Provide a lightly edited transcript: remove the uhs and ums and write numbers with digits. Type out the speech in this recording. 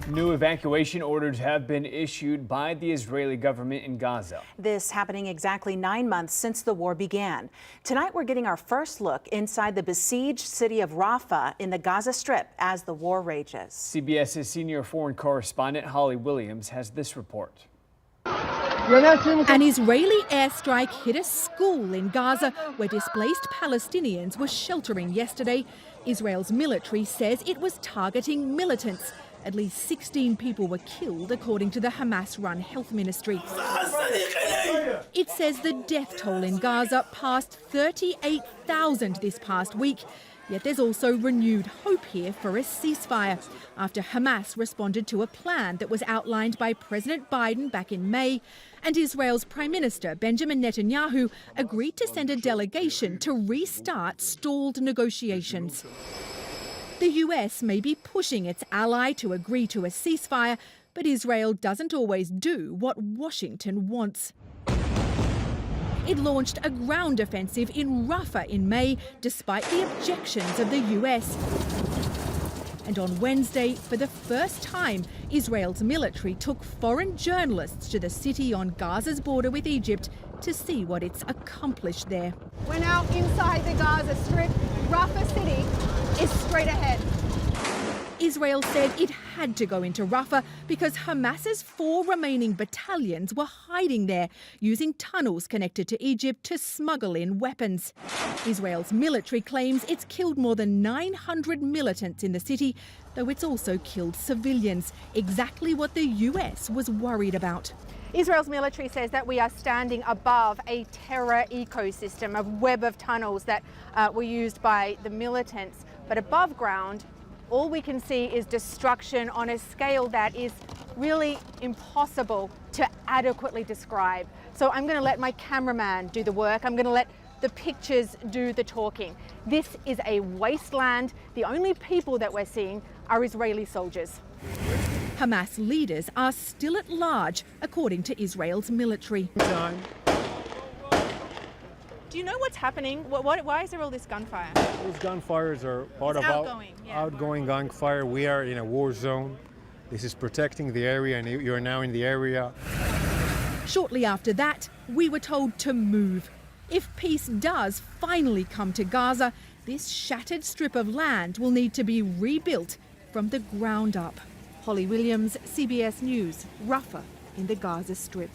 New evacuation orders have been issued by the Israeli government in Gaza. This happening exactly 9 months since the war began. Tonight, we're getting our first look inside the besieged city of Rafah in the Gaza Strip as the war rages. CBS's senior foreign correspondent Holly Williams has this report. An Israeli airstrike hit a school in Gaza where displaced Palestinians were sheltering yesterday. Israel's military says it was targeting militants. At least 16 people were killed, according to the Hamas-run health ministry. It says the death toll in Gaza passed 38,000 this past week. Yet there's also renewed hope here for a ceasefire after Hamas responded to a plan that was outlined by President Biden back in May, and Israel's Prime Minister Benjamin Netanyahu agreed to send a delegation to restart stalled negotiations. The US may be pushing its ally to agree to a ceasefire, but Israel doesn't always do what Washington wants. It launched a ground offensive in Rafah in May, despite the objections of the US. And on Wednesday, for the first time, Israel's military took foreign journalists to the city on Gaza's border with Egypt to see what it's accomplished there. We're now inside the Gaza Strip. Rafah City is straight ahead. Israel said it had to go into Rafah because Hamas's 4 remaining battalions were hiding there, using tunnels connected to Egypt to smuggle in weapons. Israel's military claims it's killed more than 900 militants in the city, though it's also killed civilians, exactly what the US was worried about. Israel's military says that we are standing above a terror ecosystem, a web of tunnels that were used by the militants. But above ground, all we can see is destruction on a scale that is really impossible to adequately describe. So I'm going to let my cameraman do the work. I'm going to let the pictures do the talking. This is a wasteland. The only people that we're seeing are Israeli soldiers. Hamas leaders are still at large, according to Israel's military. Do you know what's happening? Why is there all this gunfire? Those gunfires are part of outgoing gunfire. We are in a war zone. This is protecting the area, and you're now in the area. Shortly after that, we were told to move. If peace does finally come to Gaza, this shattered strip of land will need to be rebuilt from the ground up. Holly Williams, CBS News, Rafah in the Gaza Strip.